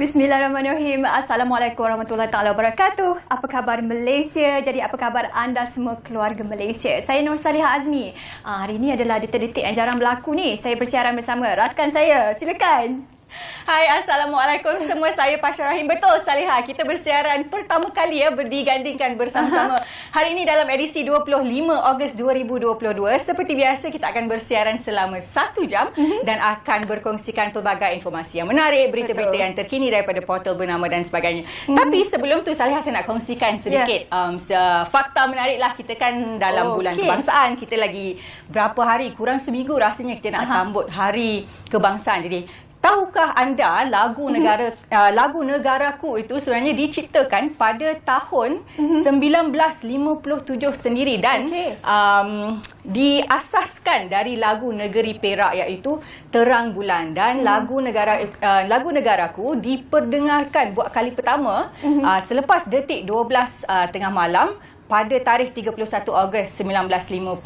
Bismillahirrahmanirrahim. Assalamualaikum warahmatullahi taala wabarakatuh. Apa khabar Malaysia? Jadi apa khabar anda semua keluarga Malaysia? Saya Nur Salihah Azmi. Hari ini adalah detik-detik yang jarang berlaku ni. Saya bersiaran bersama rakan saya. Silakan. Hai, Assalamualaikum semua. Saya Pasha Rahim. Betul, Salihah. Kita bersiaran pertama kali berdigandingkan bersama-sama. Hari ini dalam edisi 25 Ogos 2022. Seperti biasa, kita akan bersiaran selama 1 jam dan akan berkongsikan pelbagai informasi yang menarik, berita-berita yang terkini daripada portal bernama dan sebagainya. Tapi sebelum tu, Salihah, saya nak kongsikan sedikit fakta menarik lah. Kita kan dalam bulan kebangsaan. Kita lagi berapa hari, kurang seminggu rasanya kita nak sambut Hari Kebangsaan. Jadi, tahukah anda lagu Negaraku itu sebenarnya diciptakan pada tahun 1957 sendiri dan diasaskan dari lagu Negeri Perak iaitu Terang Bulan, dan lagu Negaraku diperdengarkan buat kali pertama selepas detik 12 tengah malam pada tarikh 31 Ogos 1957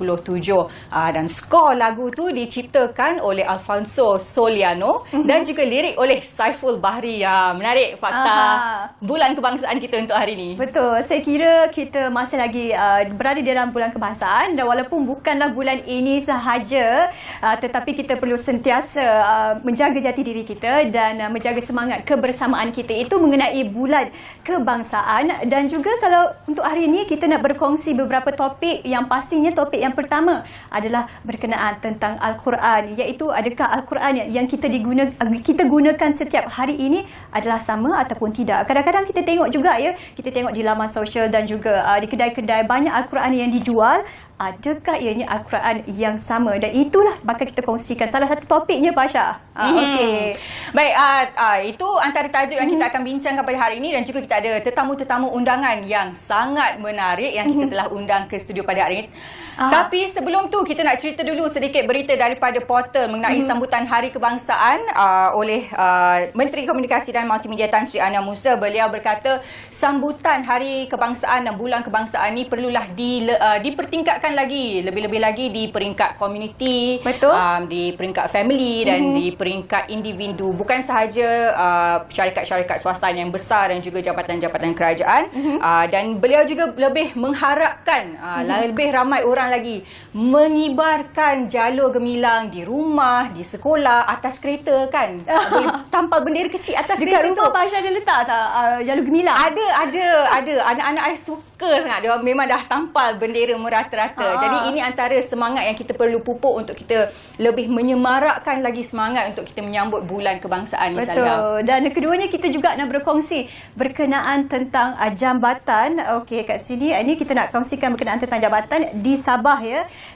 dan skor lagu tu diciptakan oleh Alfonso Soliano dan juga lirik oleh Saiful Bahri. Menarik fakta bulan kebangsaan kita untuk hari ini. Betul, saya kira kita masih lagi berada dalam bulan kebangsaan, dan walaupun bukanlah bulan ini sahaja, tetapi kita perlu sentiasa menjaga jati diri kita dan menjaga semangat kebersamaan kita itu mengenai bulan kebangsaan. Dan juga kalau untuk hari ini kita nak berkongsi beberapa topik, yang pastinya topik yang pertama adalah berkenaan tentang Al-Quran, iaitu adakah Al-Quran yang kita gunakan setiap hari ini adalah sama ataupun tidak. Kadang-kadang kita tengok juga kita tengok di laman sosial dan juga di kedai-kedai banyak Al-Quran yang dijual. Adakah ianya Al-Quran yang sama? Dan itulah bakal kita kongsikan salah satu topiknya, Pasha. Okey. Baik, itu antara tajuk yang kita akan bincangkan pada hari ini, dan juga kita ada tetamu-tetamu undangan yang sangat menarik yang kita telah undang ke studio pada hari ini. Tapi sebelum tu kita nak cerita dulu sedikit berita daripada portal mengenai sambutan Hari Kebangsaan oleh Menteri Komunikasi dan Multimedia Tan Sri Ana Musa. Beliau berkata sambutan Hari Kebangsaan dan Bulan Kebangsaan ini perlulah dipertingkatkan lagi, lebih-lebih lagi di peringkat komuniti, di peringkat family dan di peringkat individu, bukan sahaja syarikat-syarikat swasta yang besar dan juga jabatan-jabatan kerajaan. Dan beliau juga lebih mengharapkan lebih ramai orang lagi mengibarkan jalur gemilang di rumah, di sekolah, atas kereta kan. Tampal bendera kecil atas kereta tu. Dekat rumah Pasha ada letak tak jalur gemilang? Ada. Anak-anak saya suka sangat. Dia memang dah tampal bendera merata-rata. Jadi ini antara semangat yang kita perlu pupuk untuk kita lebih menyemarakkan lagi semangat untuk kita menyambut bulan kebangsaan ni. Betul. Dan keduanya kita juga nak berkongsi berkenaan tentang jambatan. Okey, kat sini ini kita nak kongsikan berkenaan tentang jabatan di Sabah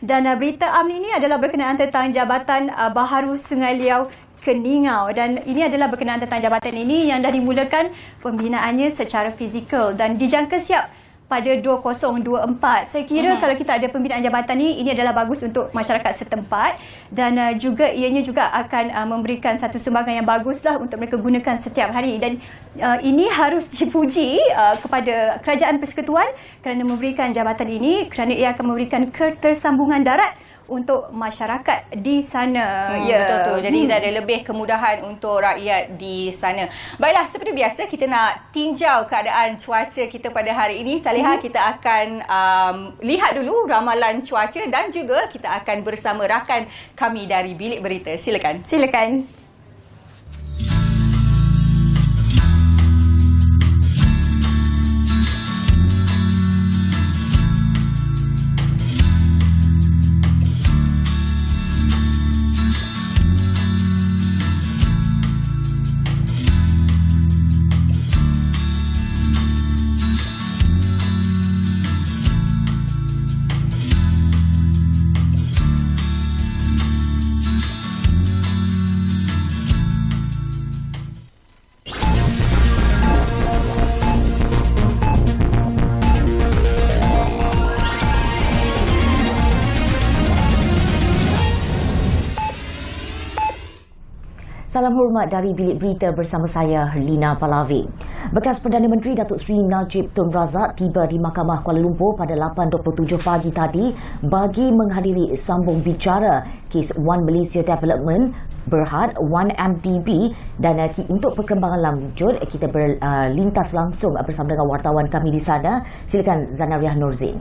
Dan berita ini adalah berkenaan tentang Jabatan Baharu Sungai Liau Keningau, dan ini adalah berkenaan tentang jabatan ini yang dah dimulakan pembinaannya secara fizikal dan dijangka siap pada 2024. Saya kira kalau kita ada pembinaan jabatan ini adalah bagus untuk masyarakat setempat, dan juga ianya juga akan memberikan satu sumbangan yang baguslah untuk mereka gunakan setiap hari. Dan ini harus dipuji kepada Kerajaan Persekutuan kerana memberikan jabatan ini, kerana ia akan memberikan ketersambungan darat untuk masyarakat di sana. Betul. Jadi kita ada lebih kemudahan untuk rakyat di sana. Baiklah, seperti biasa kita nak tinjau keadaan cuaca kita pada hari ini. Salihah, kita akan lihat dulu ramalan cuaca dan juga kita akan bersama rakan kami dari Bilik Berita. Silakan. Salam hormat dari Bilik Berita bersama saya, Lina Palavi. Bekas Perdana Menteri Datuk Seri Najib Tun Razak tiba di Mahkamah Kuala Lumpur pada 8.27 pagi tadi bagi menghadiri sambung bicara kes One Malaysia Development Berhad 1MDB. Dan untuk perkembangan lanjut, kita berlintas langsung bersama dengan wartawan kami di sana. Silakan Zanariah Nurzin.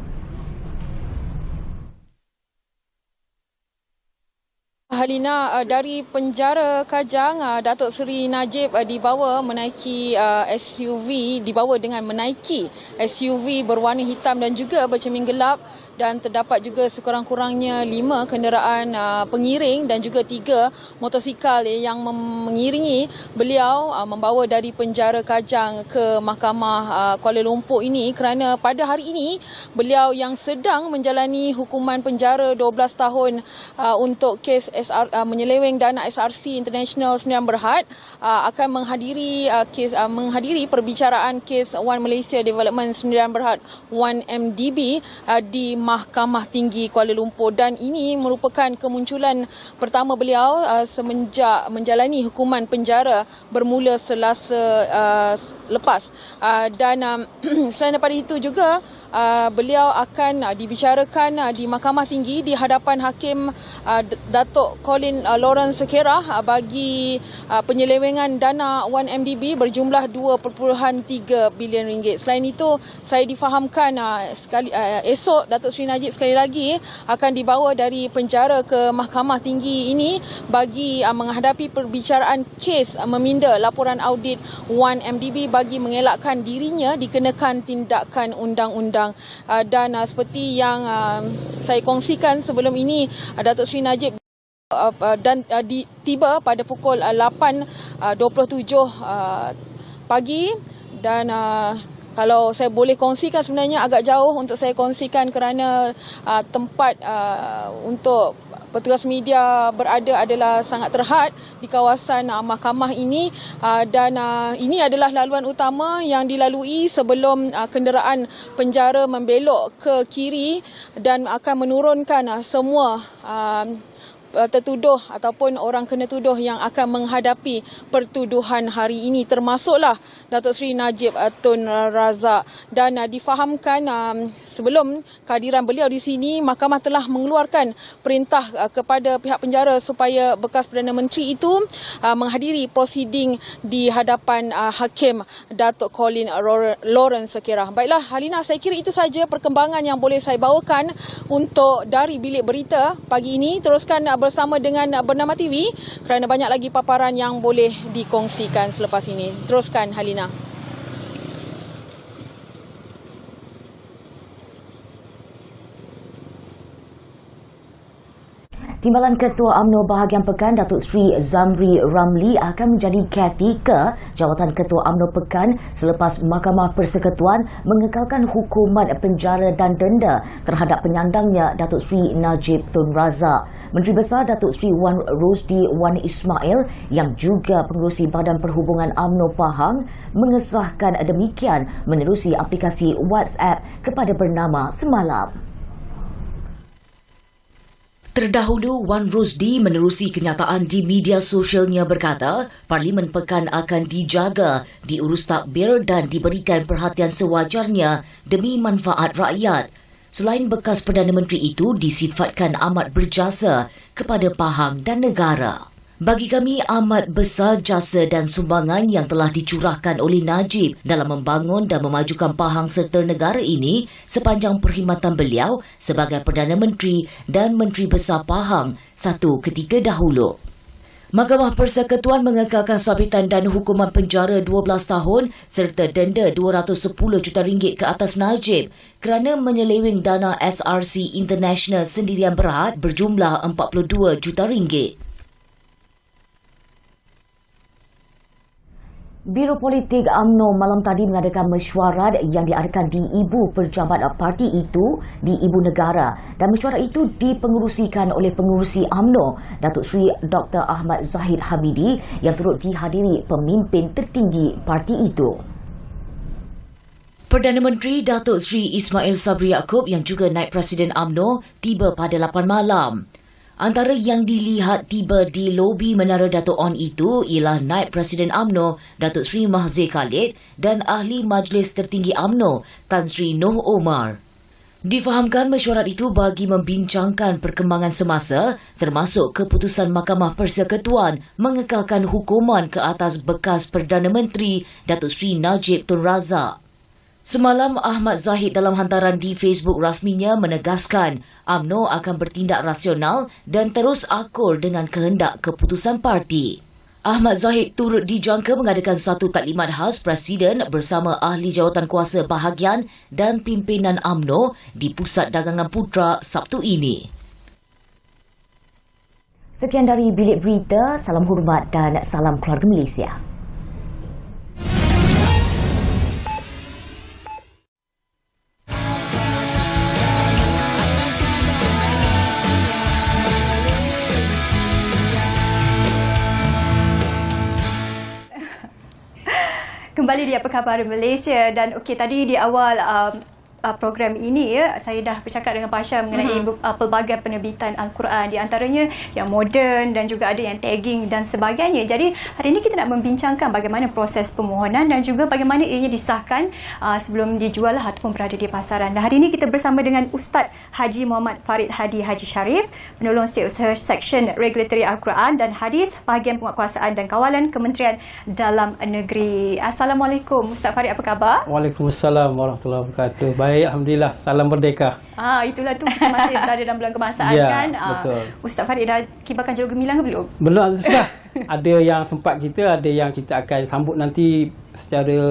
Halina, dari penjara Kajang, Datuk Seri Najib dibawa menaiki SUV, dibawa dengan menaiki SUV berwarna hitam dan juga bercermin gelap, dan terdapat juga sekurang-kurangnya 5 kenderaan pengiring dan juga 3 motosikal yang mengiringi beliau membawa dari penjara Kajang ke Mahkamah Kuala Lumpur ini, kerana pada hari ini beliau yang sedang menjalani hukuman penjara 12 tahun untuk kes menyeleweng dana SRC International Sdn Bhd akan menghadiri perbicaraan kes One Malaysia Development Sdn Bhd 1MDB di Mahkamah Tinggi Kuala Lumpur, dan ini merupakan kemunculan pertama beliau semenjak menjalani hukuman penjara bermula Selasa lepas. Dan selain daripada itu juga beliau akan dibicarakan di Mahkamah Tinggi di hadapan Hakim Datuk Colin Lawrence Sekerah bagi penyelewengan dana 1MDB berjumlah 2.3 bilion ringgit. Selain itu, saya difahamkan esok Datuk Seri Najib sekali lagi akan dibawa dari penjara ke Mahkamah Tinggi ini bagi menghadapi perbicaraan kes meminda laporan audit 1MDB bagi mengelakkan dirinya dikenakan tindakan undang-undang. Dan seperti yang saya kongsikan sebelum ini, Datuk Seri Najib dan tiba pada pukul 8.27 pagi, dan kalau saya boleh kongsikan, sebenarnya agak jauh untuk saya kongsikan kerana tempat untuk petugas media berada adalah sangat terhad di kawasan mahkamah ini, dan ini adalah laluan utama yang dilalui sebelum kenderaan penjara membelok ke kiri dan akan menurunkan semua tertuduh ataupun orang kena tuduh yang akan menghadapi pertuduhan hari ini, termasuklah Datuk Seri Najib Tun Razak. Dan difahamkan sebelum kehadiran beliau di sini, mahkamah telah mengeluarkan perintah kepada pihak penjara supaya bekas Perdana Menteri itu menghadiri prosiding di hadapan Hakim Datuk Colin Lawrence Sekerah. Baiklah Halina, saya kira itu saja perkembangan yang boleh saya bawakan untuk dari bilik berita pagi ini. Teruskan bersama dengan Bernama TV kerana banyak lagi paparan yang boleh dikongsikan selepas ini. Teruskan Halina. Timbalan Ketua UMNO bahagian Pekan Datuk Seri Zamri Ramli akan menjadi caretaker jawatan Ketua UMNO Pekan selepas Mahkamah Persekutuan mengekalkan hukuman penjara dan denda terhadap penyandangnya Datuk Seri Najib Tun Razak. Menteri Besar Datuk Seri Wan Rosdi Wan Ismail yang juga pengerusi Badan Perhubungan UMNO Pahang mengesahkan demikian menerusi aplikasi WhatsApp kepada Bernama semalam. Terdahulu, Wan Rosdi menerusi kenyataan di media sosialnya berkata Parlimen Pekan akan dijaga, diurus takbir dan diberikan perhatian sewajarnya demi manfaat rakyat. Selain bekas Perdana Menteri itu disifatkan amat berjasa kepada Pahang dan negara. Bagi kami amat besar jasa dan sumbangan yang telah dicurahkan oleh Najib dalam membangun dan memajukan Pahang serta negara ini sepanjang perkhidmatan beliau sebagai Perdana Menteri dan Menteri Besar Pahang satu ketika dahulu. Mahkamah Persekutuan mengekalkan sabitan dan hukuman penjara 12 tahun serta denda RM210 juta ke atas Najib kerana menyeleweng dana SRC International Sdn Bhd berjumlah RM42 juta. Biro Politik UMNO malam tadi mengadakan mesyuarat yang diadakan di Ibu Pejabat Parti itu di Ibu Negara, dan mesyuarat itu dipengerusikan oleh pengerusi UMNO Datuk Seri Dr. Ahmad Zahid Hamidi yang turut dihadiri pemimpin tertinggi parti itu. Perdana Menteri Datuk Seri Ismail Sabri Yaakob yang juga Naib Presiden UMNO tiba pada 8 malam. Antara yang dilihat tiba di lobi Menara Dato' On itu ialah Naib Presiden UMNO Datuk Seri Mahzir Khalid dan Ahli Majlis Tertinggi UMNO Tan Sri Noh Omar. Difahamkan mesyuarat itu bagi membincangkan perkembangan semasa termasuk keputusan Mahkamah Persekutuan mengekalkan hukuman ke atas bekas Perdana Menteri Datuk Seri Najib Tun Razak. Semalam, Ahmad Zahid dalam hantaran di Facebook rasminya menegaskan UMNO akan bertindak rasional dan terus akur dengan kehendak keputusan parti. Ahmad Zahid turut dijangka mengadakan satu taklimat khas Presiden bersama ahli jawatan kuasa bahagian dan pimpinan UMNO di Pusat Dagangan Putra Sabtu ini. Sekian dari Bilik Berita, salam hormat dan salam keluarga Malaysia. Kembali di Apa Khabar Malaysia, dan okey, tadi di awal program ini saya dah bercakap dengan Pasha mengenai pelbagai penerbitan Al-Quran, di antaranya yang moden dan juga ada yang tagging dan sebagainya. Jadi hari ini kita nak membincangkan bagaimana proses permohonan dan juga bagaimana ianya disahkan sebelum dijual ataupun berada di pasaran. Dan hari ini kita bersama dengan Ustaz Haji Muhammad Farid Hadi Haji Sharif, penolong Setiausaha Seksyen Regulatory Al-Quran dan Hadis, Bahagian Penguatkuasaan dan Kawalan Kementerian Dalam Negeri. Assalamualaikum Ustaz Farid, apa khabar? Waalaikumsalam warahmatullahi wabarakatuh. Baik, alhamdulillah. Salam merdeka. Itulah tu, kita masih berada dalam bulan kebangsaan Ya, kan. betul. Ustaz Farid dah kibarkan jalur gemilang ke belum? Belum, sudah. Ada yang sempat kita, ada yang kita akan sambut nanti secara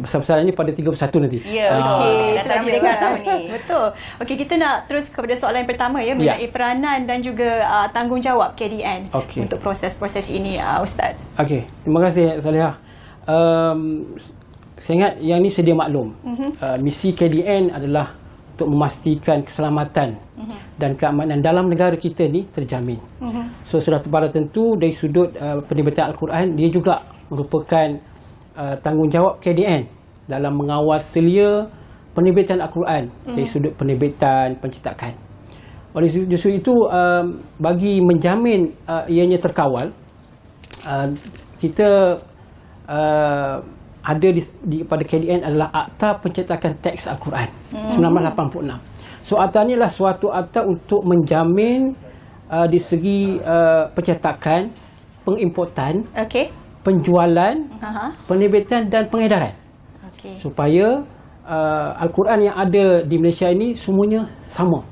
besar-besaran ini pada 31 nanti. Ya, betul. Dataran Merdeka tahun ni. Betul. Okey, kita nak terus kepada soalan yang pertama mengenai peranan dan juga tanggungjawab KDN untuk proses-proses ini, Ustaz. Okey, terima kasih Salihah. Saya ingat yang ni sedia maklum. Misi KDN adalah untuk memastikan keselamatan dan keamanan dalam negara kita ni terjamin. So sudah terpada tentu dari sudut penerbitan Al-Quran, dia juga merupakan tanggungjawab KDN dalam mengawal selia penerbitan Al-Quran dari sudut penerbitan pencetakan. Oleh justru itu, bagi menjamin ianya terkawal, kita ada pada KDN adalah Akta Pencetakan Teks Al-Quran 1986. So akta ni adalah suatu akta untuk menjamin di segi pencetakan, pengimportan, penjualan, penerbitan dan pengedaran. Supaya Al-Quran yang ada di Malaysia ini semuanya sama.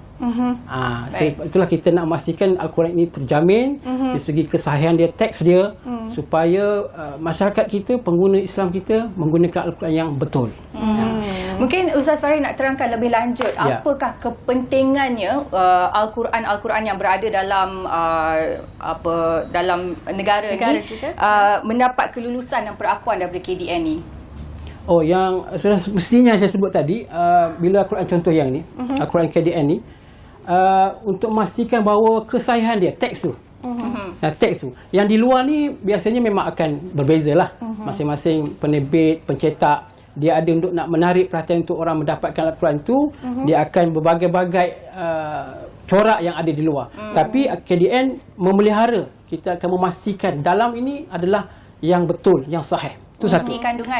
So itulah kita nak memastikan Al-Quran ini terjamin di segi kesahihan dia, teks dia, supaya masyarakat kita, pengguna Islam kita menggunakan Al-Quran yang betul. Mungkin Ustaz Farid nak terangkan lebih lanjut apakah kepentingannya Al-Quran yang berada dalam dalam negara kita mendapat kelulusan dan perakuan daripada KDN ni. Yang sudah mestinya saya sebut tadi, bila Al-Quran contoh yang ni, Al-Quran KDN ni, untuk memastikan bahawa kesahihan dia, teks tu. Teks tu. Yang di luar ni biasanya memang akan berbeza lah. Masing-masing penerbit, pencetak, dia ada untuk nak menarik perhatian untuk orang mendapatkan Al-Quran tu, dia akan berbagai-bagai corak yang ada di luar. Tapi KDN memelihara, kita akan memastikan dalam ini adalah yang betul, yang sahih. Itu satu.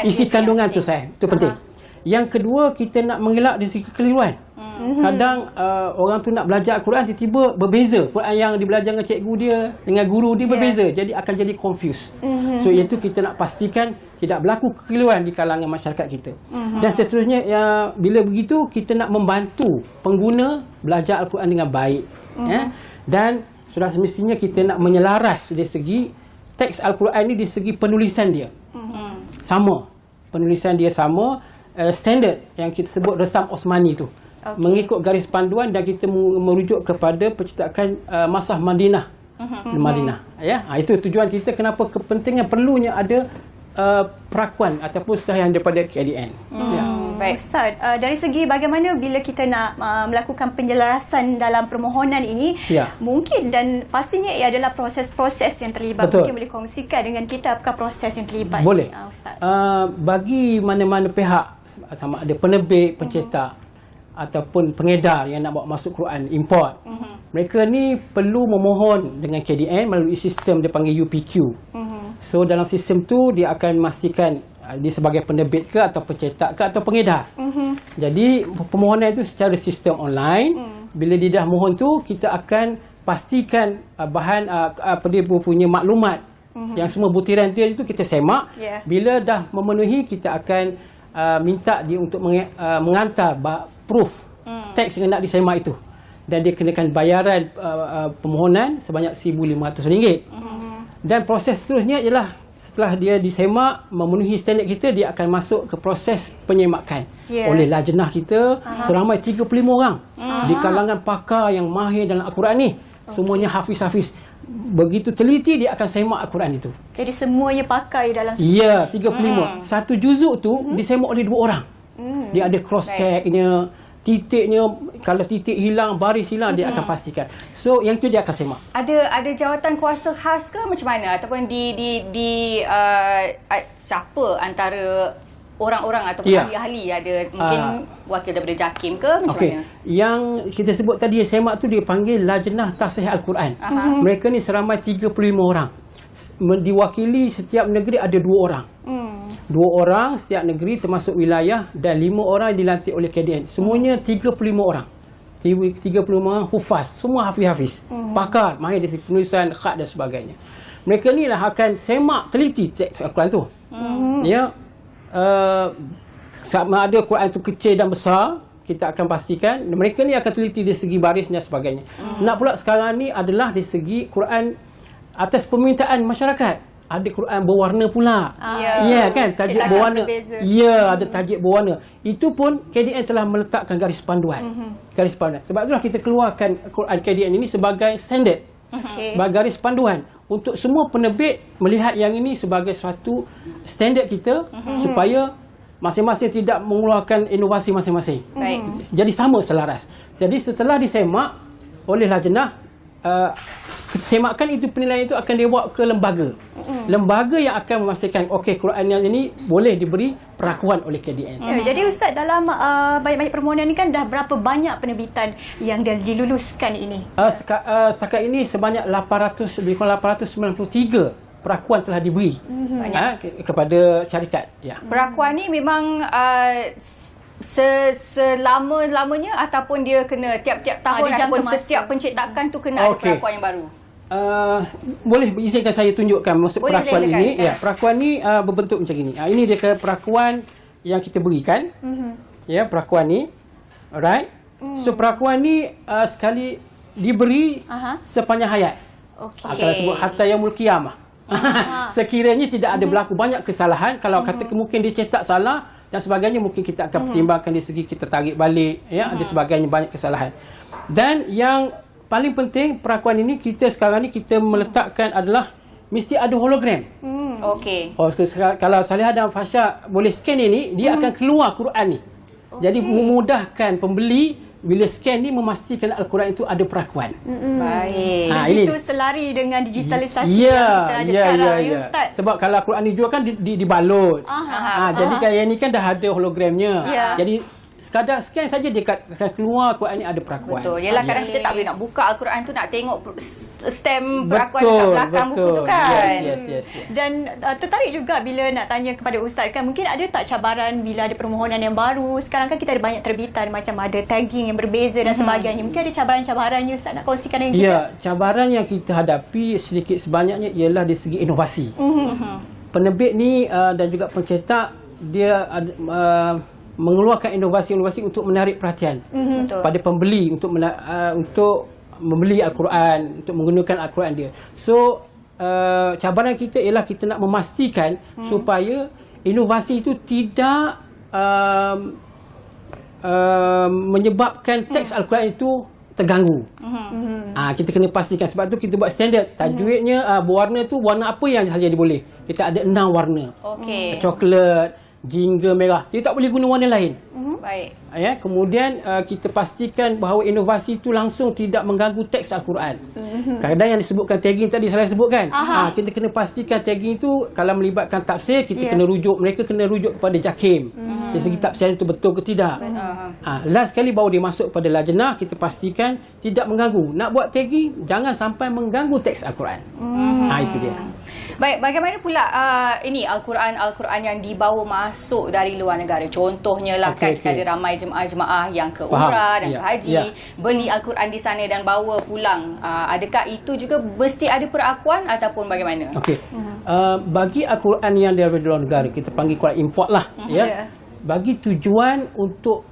Isi kandungan tu sahih. Itu penting. Yang kedua, kita nak mengelak dari segi kekeliruan. Kadang orang tu nak belajar Al-Quran, tiba-tiba berbeza. Quran yang dibelajar dengan cikgu dia, dengan guru dia berbeza. Jadi akan jadi confused. So iaitu kita nak pastikan tidak berlaku kekeliruan di kalangan masyarakat kita. Dan seterusnya, bila begitu kita nak membantu pengguna belajar Al-Quran dengan baik. Dan sudah semestinya kita nak menyelaras dari segi teks Al-Quran ini, di segi penulisan dia. Sama. Penulisan dia sama. Standard yang kita sebut Resam Osmani tu. Mengikut garis panduan, dan kita merujuk kepada pencetakan Masah Madinah. Madinah. Itu tujuan kita, kenapa kepentingan perlunya ada perakuan ataupun sahihan daripada KDN. Baik Ustaz, dari segi bagaimana bila kita nak melakukan penjelasan dalam permohonan ini, mungkin dan pastinya ia adalah proses-proses yang terlibat. Mungkin boleh kongsikan dengan kita apakah proses yang terlibat? Boleh. Ini, Ustaz. Bagi mana-mana pihak, sama ada penerbit, pencetak ataupun pengedar yang nak bawa masuk Quran, import, mereka ni perlu memohon dengan KDN melalui sistem dia panggil UPQ. So dalam sistem tu dia akan memastikan Dia sebagai penerbit ke atau pencetak ke atau pengedar. Jadi permohonan itu secara sistem online. Bila dia dah mohon tu, kita akan pastikan bahan apa dia punya maklumat. Yang semua butiran dia itu kita semak. Bila dah memenuhi, kita akan minta dia untuk mengantar proof teks yang nak disemak itu. Dan dia kenakan bayaran permohonan sebanyak RM1,500. Dan proses seterusnya ialah setelah dia disemak, memenuhi standard kita, dia akan masuk ke proses penyemakan oleh lajnah kita seramai 35 orang di kalangan pakar yang mahir dalam Al-Quran ni. Semuanya hafiz-hafiz. Begitu teliti dia akan semak Al-Quran itu. Jadi semuanya pakai dalam Ya, 35. Satu juzuk tu disemak oleh 2 orang. Dia ada cross checknya, titiknya, kalau titik hilang, baris hilang, dia akan pastikan. So yang itu dia akan semak. Ada jawatan kuasa khas ke macam mana, ataupun siapa antara orang-orang ataupun ahli-ahli, ada mungkin wakil daripada JAKIM ke macam mana? Yang kita sebut tadi semak tu dia panggil Lajnah Tasihih Al-Quran. Mereka ni seramai 35 orang. Diwakili setiap negeri ada 2 orang. 2 orang setiap negeri termasuk wilayah, dan 5 orang dilantik oleh KDN. Semuanya 35 orang. 35 orang hufaz, semua hafiz-hafiz. Pakar, mahir dari penulisan, khat dan sebagainya. Mereka ni lah akan semak teliti teks Al-Quran tu. Ya. Sama ada Quran tu kecil dan besar, kita akan pastikan mereka ni akan teliti dari segi baris dan sebagainya. Nak pula sekarang ni adalah dari segi Quran atas permintaan masyarakat. Ada Quran berwarna pula. Ya kan, tajuk berwarna. Ya, ada tajuk berwarna. Itu pun KDN telah meletakkan garis panduan. Garis panduan. Sebab itulah kita keluarkan Quran KDN ini sebagai standard. Sebagai garis panduan untuk semua penerbit melihat yang ini sebagai suatu standard kita, supaya masing-masing tidak mengeluarkan inovasi masing-masing. Jadi sama selaras. Jadi setelah disemak oleh lajnah, semakan itu, penilaian itu akan dibawa ke lembaga. Lembaga yang akan memastikan okey, Quran yang ini boleh diberi perakuan oleh KDN. Jadi Ustaz, dalam banyak-banyak permohonan ni kan dah berapa banyak penerbitan yang dah diluluskan ini? Setakat ini sebanyak 893 perakuan telah diberi kepada syarikat. Perakuan ni memang selama-lamanya, ataupun dia kena tiap-tiap tahun, ataupun setiap pencetakan tu kena ada perakuan yang baru? Boleh izinkan saya tunjukkan maksud perakuan ini. Perakuan ni berbentuk macam ini. Ini dia perakuan yang kita berikan. Perakuan ni. Alright. So perakuan ni sekali diberi sepanjang hayat. Kalau sebut hatta yaumul qiyamah. Sekiranya tidak ada berlaku banyak kesalahan, kalau kata mungkin dia cetak salah dan sebagainya, mungkin kita akan pertimbangkan dari segi kita tarik balik, ada sebagainya, banyak kesalahan. Dan yang paling penting perakuan ini, kita sekarang ni kita meletakkan adalah mesti ada hologram. Kalau Salihah dan Fasha boleh scan ini, dia akan keluar Quran ni. Jadi memudahkan pembeli bila scan ni memastikan Al-Quran itu ada perakuan. Baik. Itu selari dengan digitalisasi yang kita ada sekarang, Ustaz. Sebab kalau Al-Quran dijual kan dibalut. Jadi kayak ni kan dah ada hologramnya. Jadi sekadar scan saja dia akan keluar Quran ni ada perakuan. Betul. Yalah, kadang kita tak boleh nak buka Al-Quran tu nak tengok stamp perakuan dekat belakang buku tu kan. Yes. Dan tertarik juga bila nak tanya kepada Ustaz kan, mungkin ada tak cabaran bila ada permohonan yang baru? Sekarang kan kita ada banyak terbitan, macam ada tagging yang berbeza dan sebagainya. Mungkin ada cabaran-cabarannya Ustaz nak kongsikan dengan kita? Ya, cabaran yang kita hadapi sedikit sebanyaknya ialah dari segi inovasi. Penerbit ni dan juga pencetak dia mengeluarkan inovasi-inovasi untuk menarik perhatian pada pembeli untuk membeli Al-Quran, untuk menggunakan Al-Quran dia. So cabaran kita ialah kita nak memastikan supaya inovasi itu tidak menyebabkan teks Al-Quran itu terganggu. Kita kena pastikan. Sebab tu kita buat standard tajwidnya, berwarna tu warna apa yang sahaja boleh. Kita ada 6 warna. Coklat, jingga, merah. Dia tak boleh guna warna lain. Baik. ya. Kemudian kita pastikan bahawa inovasi itu langsung tidak mengganggu teks Al-Quran. Kadang-kadang yang disebutkan tagging tadi saya sebutkan. Kita kena pastikan tagging itu kalau melibatkan tafsir, kita kena rujuk, mereka kena rujuk kepada JAKIM. Dari segi tafsir itu betul ke tidak. Last sekali baru dia masuk pada lajnah, kita pastikan tidak mengganggu. Nak buat tagging jangan sampai mengganggu teks Al-Quran. Itu dia. Baik, bagaimana pula ini Al-Quran yang dibawa masuk dari luar negara? Contohnya lah kan ada ramai jemaah-jemaah yang ke umrah dan ke haji, beli Al-Quran di sana dan bawa pulang. Adakah itu juga mesti ada perakuan ataupun bagaimana? Bagi Al-Quran yang dari luar negara, kita panggil Quran import lah. Bagi tujuan untuk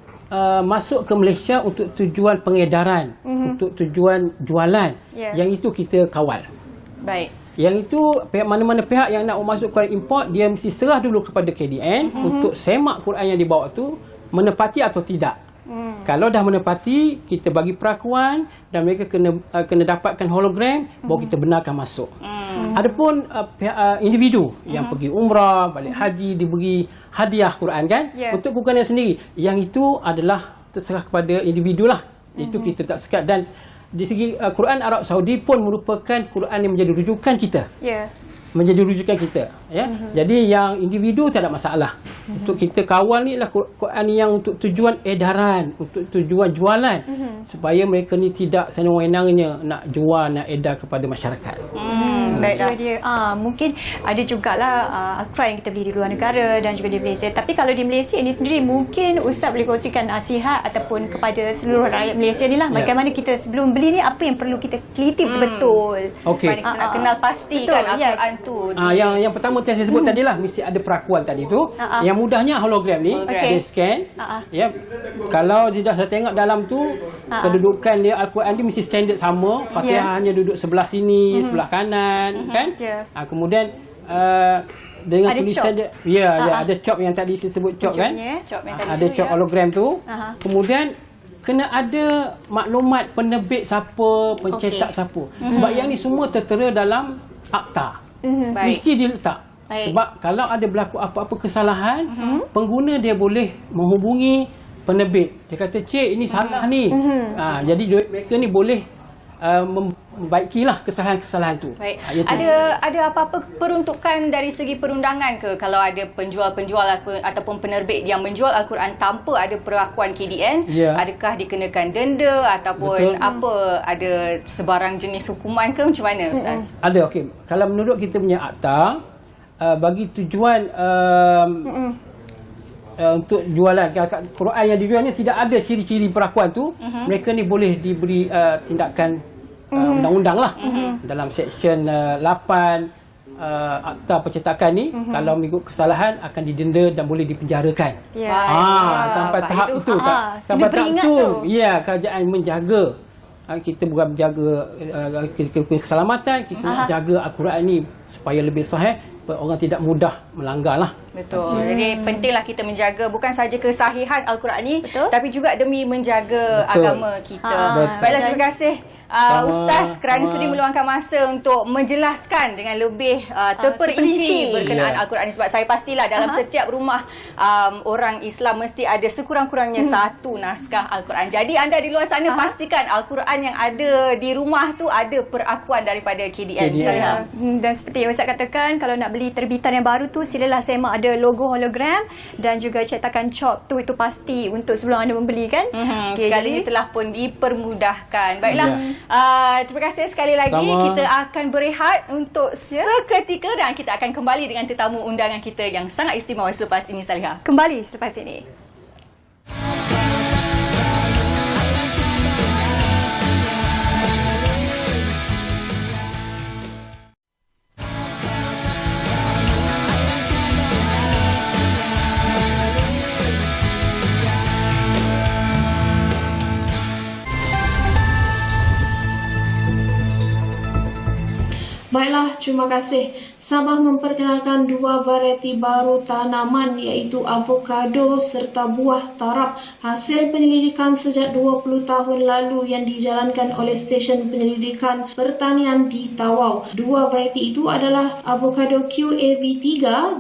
masuk ke Malaysia untuk tujuan pengedaran, untuk tujuan jualan, yang itu kita kawal. Baik. Yang itu mana-mana pihak yang nak masuk Quran import, dia mesti serah dulu kepada KDN untuk semak Quran yang dibawa tu menepati atau tidak. Kalau dah menepati, kita bagi perakuan dan mereka kena dapatkan hologram, baru kita benarkan masuk. Adapun pihak individu yang pergi umrah, balik haji, diberi hadiah Quran kan, untuk kegunaan sendiri, yang itu adalah terserah kepada individu lah. Itu kita tak sekat. Dan di segi Quran Arab Saudi pun merupakan Quran yang menjadi rujukan kita. Menjadi rujukan kita, ya. Jadi yang individu tak ada masalah. Untuk kita kawal ni lah Quran yang untuk tujuan edaran, untuk tujuan jualan, supaya mereka ni tidak sewenang-wenangnya nak jual, nak edar kepada masyarakat. Baiklah dia. Mungkin ada jugalah Al-Quran yang kita beli di luar negara dan juga di Malaysia. Tapi kalau di Malaysia ini sendiri, mungkin Ustaz boleh kongsikan nasihat ataupun kepada seluruh rakyat Malaysia ni lah, bagaimana kita sebelum beli ni, apa yang perlu kita teliti betul. Kita nak kenal pasti kan Al-Quran tu. Yang pertama yang saya sebut tadi lah, mesti ada perakuan tadi tu. Yang mudahnya hologram ni, dia scan. Ya. Kalau dia dah tengok dalam tu, kedudukan dia Al-Quran dia mesti standard sama. Fatihah hanya duduk sebelah sini, sebelah kanan, kan? Kemudian dengan ada tulisan dia, ada chop yang tadi saya sebut chop kan? Ada chop hologram tu. Kemudian kena ada maklumat penerbit siapa, pencetak siapa. Sebab yang ni semua tertera dalam akta. Mesti diletak. Sebab kalau ada berlaku apa-apa kesalahan, pengguna dia boleh menghubungi penerbit. Dia kata, "Cik, ini salah ni." Jadi mereka ni boleh membaikilah kesalahan-kesalahan tu. Baik. Ada apa-apa peruntukan dari segi perundangan ke kalau ada penjual-penjual ataupun penerbit yang menjual Al-Quran tanpa ada perakuan KDN? Adakah dikenakan denda ataupun ada sebarang jenis hukuman ke, macam mana Ustaz? Ada, okey. Kalau menurut kita punya akta, bagi tujuan untuk jualan Quran yang dijualnya tidak ada ciri-ciri perakuan tu, mereka ni boleh diberi tindakan undang-undang lah. Dalam seksyen 8 akta percetakan ni, kalau mengikut kesalahan akan didenda dan boleh dipenjarakan. Sampai tahap itu. Sampai tahap itu, kerajaan menjaga. Kita bukan menjaga keselamatan, kita nak jaga Al-Quran ni supaya lebih sahih, orang tidak mudah melanggar lah. Betul. Jadi pentinglah kita menjaga bukan saja kesahihan Al-Quran ni, tapi juga demi menjaga agama kita. Baiklah, terima kasih Ustaz kerana sudi meluangkan masa untuk menjelaskan dengan lebih terperinci berkenaan Al-Quran ini. Sebab saya pastilah dalam setiap rumah orang Islam mesti ada sekurang-kurangnya satu naskah Al-Quran. Jadi anda di luar sana pastikan Al-Quran yang ada di rumah tu ada perakuan daripada KDN. Dan seperti yang Ustaz katakan, kalau nak beli terbitan yang baru tu, silalah semak ada logo hologram dan juga cetakan chop tu, itu pasti untuk sebelum anda membeli kan. Sekali ini telah pun dipermudahkan. Baiklah. Terima kasih sekali lagi. Kita akan berehat untuk seketika dan kita akan kembali dengan tetamu undangan kita yang sangat istimewa selepas ini, Salihah. Kembali selepas ini. Baiklah, terima kasih. Sabah memperkenalkan 2 varieti baru tanaman iaitu avokado serta buah tarap hasil penyelidikan sejak 20 tahun lalu yang dijalankan oleh Stesen Penyelidikan Pertanian di Tawau. 2 varieti itu adalah avokado QAV3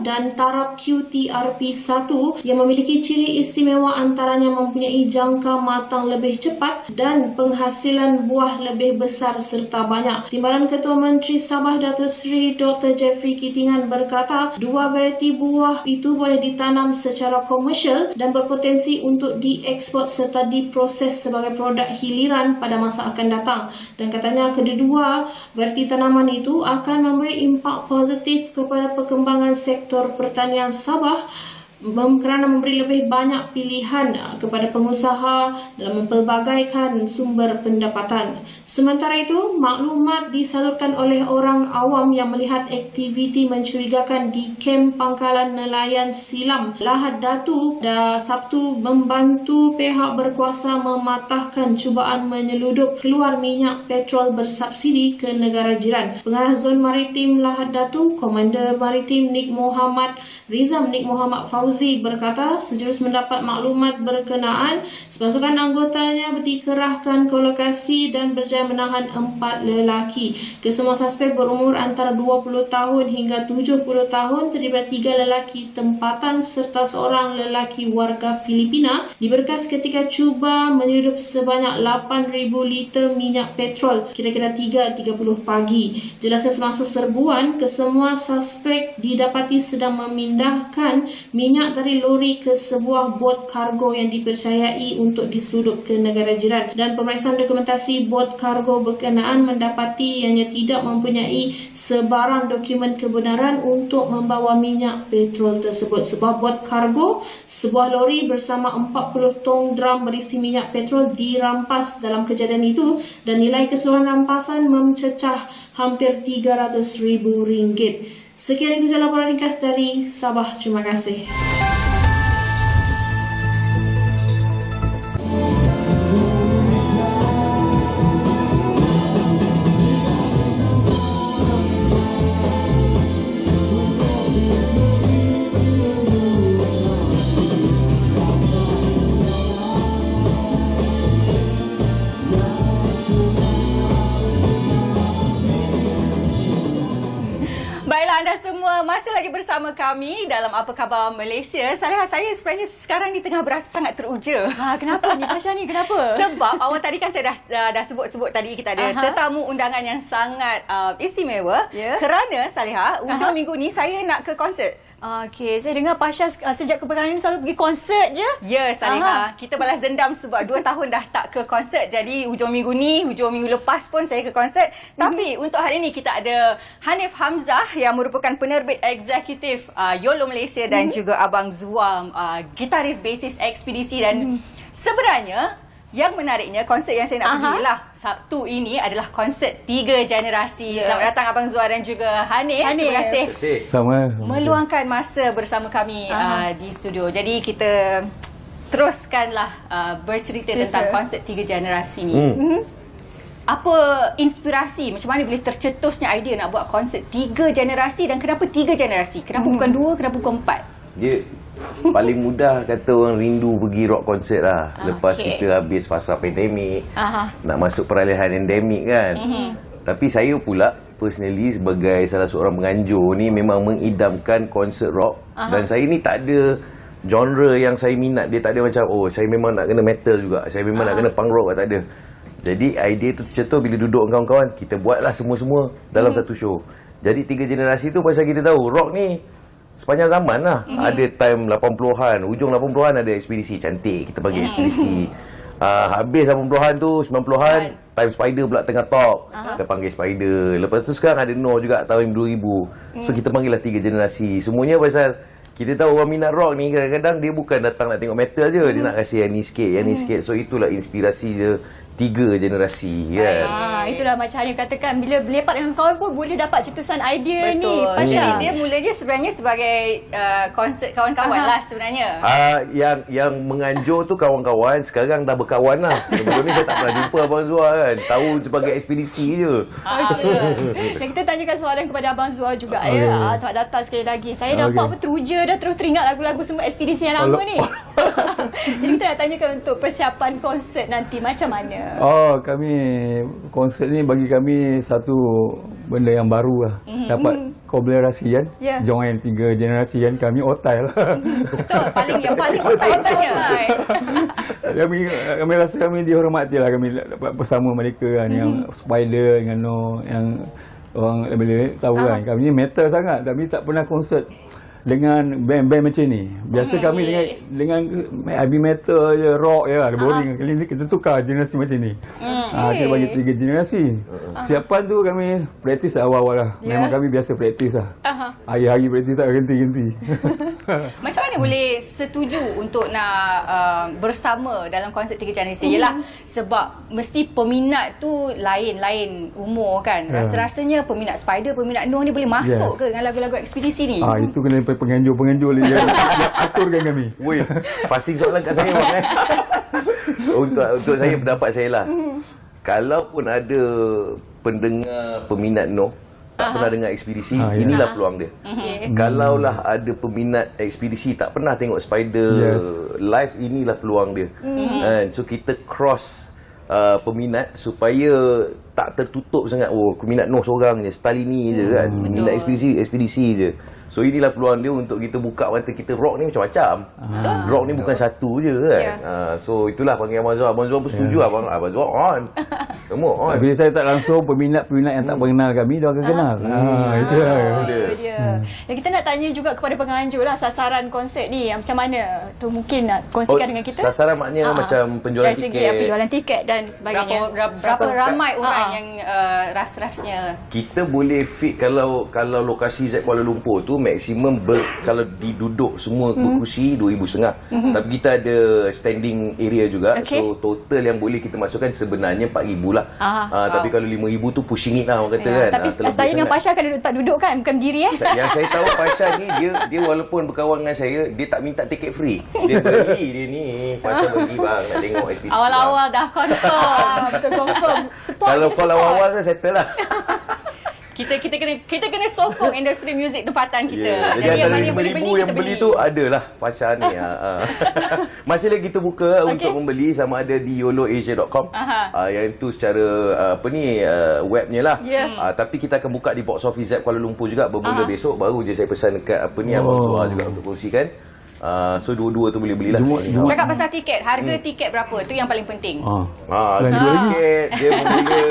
dan tarap QTRP1 yang memiliki ciri istimewa antaranya mempunyai jangka matang lebih cepat dan penghasilan buah lebih besar serta banyak. Timbalan Ketua Menteri Sabah Datuk Seri Dr. Jeffrey Kitingan berkata 2 varieti buah itu boleh ditanam secara komersial dan berpotensi untuk dieksport serta diproses sebagai produk hiliran pada masa akan datang. Dan katanya kedua varieti tanaman itu akan memberi impak positif kepada perkembangan sektor pertanian Sabah kerana memberi lebih banyak pilihan kepada pengusaha dalam mempelbagaikan sumber pendapatan. Sementara itu, maklumat disalurkan oleh orang awam yang melihat aktiviti mencurigakan di kem pangkalan nelayan silam Lahad Datu pada Sabtu membantu pihak berkuasa mematahkan cubaan menyeludup keluar minyak petrol bersubsidi ke negara jiran. Pengarah Zon Maritim Lahad Datu, Komander Maritim Nik Muhammad Rizam Nik Muhammad Fauzi berkata sejurus mendapat maklumat berkenaan, sepasukan anggotanya dikerahkan ke lokasi dan berjaya menahan 4 lelaki. Kesemua suspek berumur antara 20 tahun hingga 70 tahun, terdiri 3 lelaki tempatan serta seorang lelaki warga Filipina diberkas ketika cuba menyeludup sebanyak 8,000 liter minyak petrol kira-kira 3.30 pagi. Jelasnya semasa serbuan, kesemua suspek didapati sedang memindahkan minyak dari lori ke sebuah bot kargo yang dipercayai untuk diseludup ke negara jiran, dan pemeriksaan dokumentasi bot kargo berkenaan mendapati ianya tidak mempunyai sebarang dokumen kebenaran untuk membawa minyak petrol tersebut. Sebuah bot kargo, sebuah lori bersama 40 tong drum berisi minyak petrol dirampas dalam kejadian itu dan nilai keseluruhan rampasan mencecah hampir RM300,000. Sekian itu laporan ringkas dari Sabah. Terima kasih. Baiklah, anda semua masih lagi bersama kami dalam Apa Khabar Malaysia. Saleha, saya sebenarnya sekarang ni tengah berasa sangat teruja. Kenapa ni Tasha ni? Kenapa? Sebab awal tadi kan saya dah sebut-sebut tadi kita ada tetamu undangan yang sangat istimewa. Kerana Saleha, hujung minggu ni saya nak ke konsert. Okey, saya dengar Pasha sejak kebelakangan ini selalu pergi konsert je. Ya, Saleha. Kita balas dendam sebab 2 tahun dah tak ke konsert. Jadi hujung minggu ni, hujung minggu lepas pun saya ke konsert. Tapi untuk hari ni kita ada Hanif Hamzah yang merupakan penerbit eksekutif YOLO Malaysia dan juga Abang Zuam, gitaris basis Ekspedisi. Dan sebenarnya yang menariknya, konsert yang saya nak pergi lah Sabtu ini adalah konsert 3 generasi. Selamat datang Abang Zuar dan juga Hanif. Terima kasih. Sama. Meluangkan masa bersama kami di studio. Jadi kita teruskanlah bercerita tentang konsert 3 generasi ni. Apa inspirasi, macam mana boleh tercetusnya idea nak buat konsert 3 generasi dan kenapa 3 generasi? Kenapa bukan 2, kenapa bukan 4? Dia paling mudah kata orang rindu pergi rock concert lah. Lepas kita habis fasa pandemik, nak masuk peralihan endemik kan. Tapi saya pula personally sebagai salah seorang penganjur ni memang mengidamkan konsert rock. Dan saya ni tak ada genre yang saya minat. Dia tak ada macam, oh saya memang nak kena metal juga, saya memang nak kena punk rock, tak ada. Jadi idea tu tercetus bila duduk dengan kawan-kawan, kita buatlah semua-semua dalam satu show. Jadi 3 generasi tu pasal kita tahu rock ni sepanjang zaman lah. Ada time 80-an, hujung 80-an ada Ekspedisi cantik, kita panggil Ekspedisi. Habis 80-an tu, 90-an time Spider pula tengah top, kita panggil Spider. Lepas tu sekarang ada No juga tahun 2000. So kita panggil lah 3 generasi. Semuanya pasal kita tahu orang minat rock ni kadang-kadang dia bukan datang nak tengok metal je, dia nak kasi yang ni sikit, yang ni sikit. So itulah inspirasi dia 3 generasi kan. Itulah macam Hanif katakan, bila berlepak dengan kawan pun boleh dapat cetusan idea ni. Betul. Pasha. Jadi dia mulanya sebenarnya sebagai konsert kawan-kawan lah sebenarnya. Yang menganjur tu kawan-kawan, sekarang dah berkawan lah. Sebelum ni saya tak pernah jumpa Abang Zua kan. Tahu sebagai ekspedisi je. Dan kita tanyakan soalan kepada Abang Zua juga ya. Selamat datang sekali lagi. Saya nampak teruja dah terus teringat lagu-lagu semua ekspedisi yang lama ni. Jadi kita nak tanyakan untuk persiapan konsert nanti macam mana? Kami konsert ni bagi kami satu benda yang baru lah. Dapat kolaborasi kan. Join 3 generasi kan. Kami otai lah. Betul, yang paling otai sebenarnya. Kami rasa kami dihormati lah. Kami dapat bersama mereka kan. Yang Spider dengan yang orang lebih tahu kan. Kami ni metal sangat. Kami tak pernah konsert dengan band-band macam ni. Biasa kami dengan heavy metal je, rock je, ada boring. Kali ni kita tukar generasi macam ni. Kita bagi 3 generasi. Persiapan tu kami praktis awal-awal lah. Memang kami biasa praktis lah. Hari-hari praktis tak ganti-ganti. Macam mana boleh setuju untuk nak bersama dalam konsert 3 generasi? Yelah, sebab mesti peminat tu lain-lain umur kan. Rasa-rasanya peminat Spider, peminat Noh ni boleh masuk ke dengan lagu-lagu ekspedisi ni? Itu kena penganjur-penganjur dia aturkan kami. Woi, passing soalan kat saya bang. Untuk saya, pendapat saya lah. Kalau pun ada pendengar peminat Noh tak pernah dengar ekspedisi, inilah peluang dia. Kalaulah ada peminat ekspedisi tak pernah tengok Spider live, inilah peluang dia. So kita cross peminat supaya tak tertutup sangat. Aku minat Noh seorang je, style ini je kan. Minat ekspedisi je. So inilah peluang dia untuk kita buka mata kita. Rock ni macam-macam. Rock ni bukan satu je kan. So itulah panggil Abang Zua. Abang Zua pun setuju. Abang Zua on. Semua on. Bila saya tak langsung, peminat-peminat yang tak mengenal kami, dia akan kenal. Itu lah. Dan kita nak tanya juga kepada penganjur lah, sasaran konsert ni macam mana? Tu mungkin nak kongsikan dengan kita. Sasaran maknanya macam penjualan dari tiket. segi penjualan tiket dan sebagainya. Berapa ramai orang yang ras-rasnya? Kita boleh fit kalau lokasi Z Kuala Lumpur tu maksimum kalau diduduk semua berkursi 2,500. Tapi kita ada standing area juga. So total yang boleh kita masukkan sebenarnya 4,000 lah. Tapi kalau 5,000 tu pushing it lah orang kata kan. Tapi saya dengan Pasha akan duduk kan, bukan berdiri Yang saya tahu Pasha ni dia walaupun berkawan dengan saya, dia tak minta tiket free. Dia beli dia ni. Pasha bagi bang nak tengok ekspedisi. Awal-awal dah confirm. Betul confirm. Kalau call awal-awal tu settle lah. Kita kena sokong industri muzik tempatan kita. Jadi antara 5,000 yang beli tu adalah Pasha ni. Masih lagi kita buka untuk membeli, sama ada di yoloasia.com. Yang itu secara webnya lah. Tapi kita akan buka di box office Z Kuala Lumpur juga bermula besok. Baru je saya pesan dekat Abang Zua juga untuk kongsikan. So dua-dua tu boleh belilah. Cakap pasal tiket, harga tiket berapa? Tu yang paling penting. Tiket dia bermula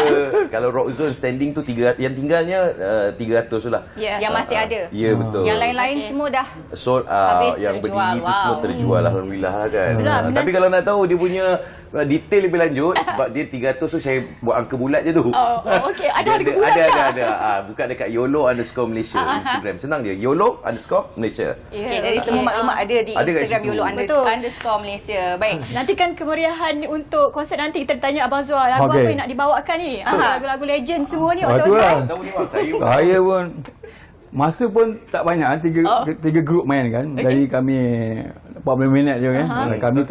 kalau Rock Zone standing tu 300, yang tinggalnya 300 tu lah. Yang masih ada. Ya betul. Yang lain-lain semua dah sold out, yang berdiri tu semua terjual alhamdulillah kan. Tapi kalau nak tahu dia punya detail lebih lanjut, sebab dia 300 tu saya buat angka bulat je tu. Okey, ada harga bulat ada. Buka dekat YOLO_Malaysia Instagram. Senang dia, YOLO_Malaysia. Okey, jadi semua maklumat ada di Instagram YOLO_Malaysia. Baik. Nanti kan kemeriahan untuk konsert nanti kita tanya Abang Zua lagu apa yang nak dibawakan ni. Lagu-lagu legend semua ni. Saya pun masa pun tak banyak, tiga grup main kan. Dari kami 40 minit je kan. Kami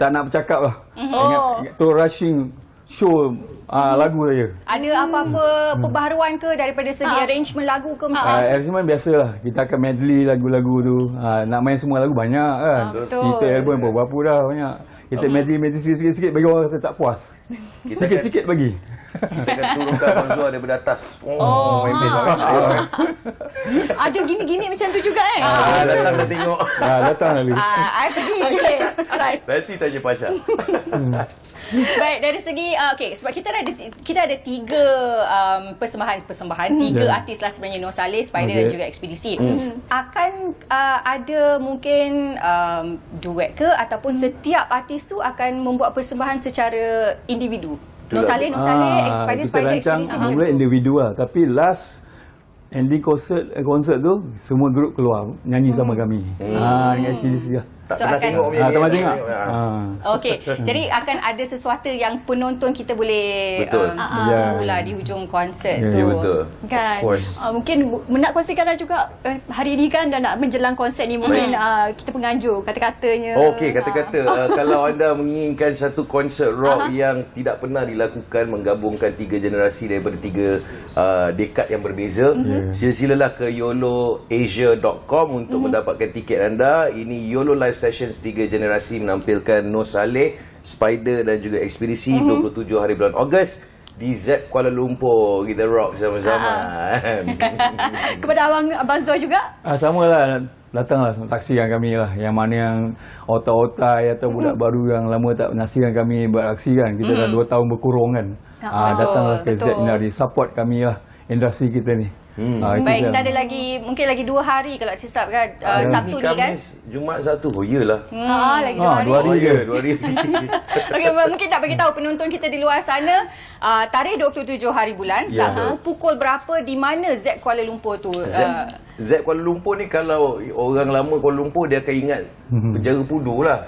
tak nak bercakap lah. Ingat tu rushing show lagu saja. Ada apa-apa perbaharuan ke daripada segi arrangement lagu ke macam mana? Arrangement biasalah. Kita akan medley lagu-lagu tu. Nak main semua lagu banyak kan. Kita album berapa dah banyak. Kita medley sikit-sikit bagi orang rasa tak puas. Sikit-sikit bagi. Kita akan turunkan Abang Zua daripada atas. Ada gini-gini macam tu juga datang dah tengok. Datang lagi. I pergi. Nanti tanya Pasha. Baik, dari segi sebab kita ada 3 persembahan 3 artis lah sebenarnya, Noh Saleh, Spider dan juga ekspedisi. Akan ada mungkin duet ke ataupun setiap artis tu akan membuat persembahan secara individu? Noh Saleh, Spider, ekspedisi macam tu. Individu lah, tapi last ending konsert tu semua grup keluar nyanyi sama kami. Dengan ekspedisi lah. Tak So, pernah akan- tengok punya. Tak pernah tengok. Okey, jadi akan ada sesuatu yang penonton kita boleh Betul. Ya. tahulah di hujung konsert Ya, tu. Ya, betul. Kan? Of course. Mungkin nak kongsikan juga hari ini kan dan nak menjelang konsert ni mungkin kita penganjur kata-katanya. Okey, kata-kata kalau anda menginginkan satu konsert rock yang tidak pernah dilakukan, menggabungkan 3 generasi daripada 3 dekad yang berbeza, silalah ke yoloasia.com untuk mendapatkan tiket anda. Ini YOLO Live Sessions 3 generasi menampilkan Noh Saleh, Spider dan juga Ekspedisi 27 hari bulan Ogos di Z Kuala Lumpur. Kita rock sama-sama. Kepada Abang Zul juga. Sama lah, datanglah saksikan kami lah. Yang mana yang otai-otai atau budak baru yang lama tak menyaksikan kami beraksi kan. Kita dah 2 tahun berkurung kan. Datanglah ke Z Inari, support kami lah industri kita ni. Itu Baik, saja. kita ada lagi 2 hari kalau tak silap kan. Sabtu ni kan. Khamis, Jumaat, Sabtu. Oh, iyalah. Lagi 2 hari. 2 hari je. 2 hari. Okey, mungkin tak bagi tahu penonton kita di luar sana, tarikh 27 hari bulan, Ya, Sabtu, pukul berapa, di mana Z Kuala Lumpur tu? Z Kuala Lumpur ni, kalau orang lama Kuala Lumpur dia akan ingat penjara Pudu lah.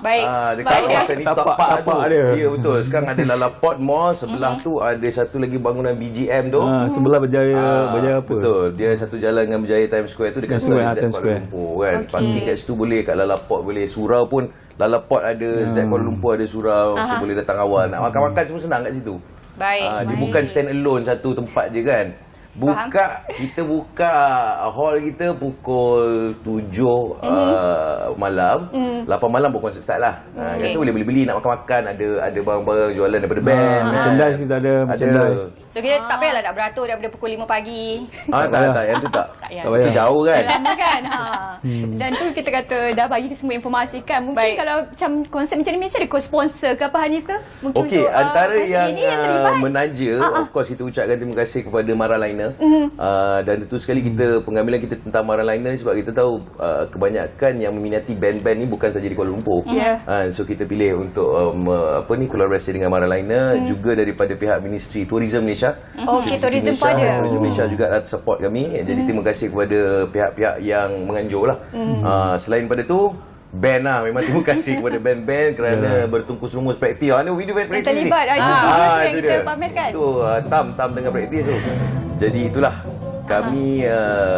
Baik. Dekat kawasan ni Tapak tu. dia. Ya, betul. Sekarang ada Lalaport Mall, sebelah tu ada satu lagi bangunan BGM tu. Sebelah berjaya apa? Betul. Dia satu jalan dengan Berjaya Times Square tu dekat sebelah Z Times Kuala Square. Lumpur kan. Parking kat situ boleh, kat Lalaport boleh, surau pun Lalaport ada, Z Kuala Lumpur ada surau, so boleh datang awal. Nak makan-makan semua senang kat situ. Baik. Dia bukan stand alone satu tempat je kan. Kita buka hall kita pukul 7 malam. 8 malam pun konsert start lah. Biasa boleh beli-beli, nak makan-makan, ada barang-barang jualan daripada band. Merchandise kita ada, merchandise. So kita tak payahlah nak beratur daripada pukul 5 pagi. Tak, yang tu tak. payah. Itu jauh kan. Lama kan. Dan tu kita kata dah bagi semua informasi kan. Mungkin kalau macam konsep macam ni mesti ada co-sponsor ke apa, Hanif ke? Mungkin Okey, untuk, antara konsert yang ini terlibat. menaja, of course kita ucapkan terima kasih kepada Maraliner. Dan tentu sekali kita, pengambilan kita tentang Maraliner sebab kita tahu kebanyakan yang meminati band-band ni bukan saja di Kuala Lumpur. So kita pilih untuk kolaborasi dengan Maraliner, juga daripada pihak Ministry Tourism Malaysia. Okey, tourism pun ada. Tourism Malaysia juga support kami. Jadi terima kasih kepada pihak-pihak yang menganjur lah. Selain pada tu, band lah. Memang terima kasih kepada band-band kerana bertungkus lumus praktis. Ni video band praktis ni. Terlibat itu yang kita dia. pamerkan. Itu Tam tengah praktis tu. Jadi itulah, kami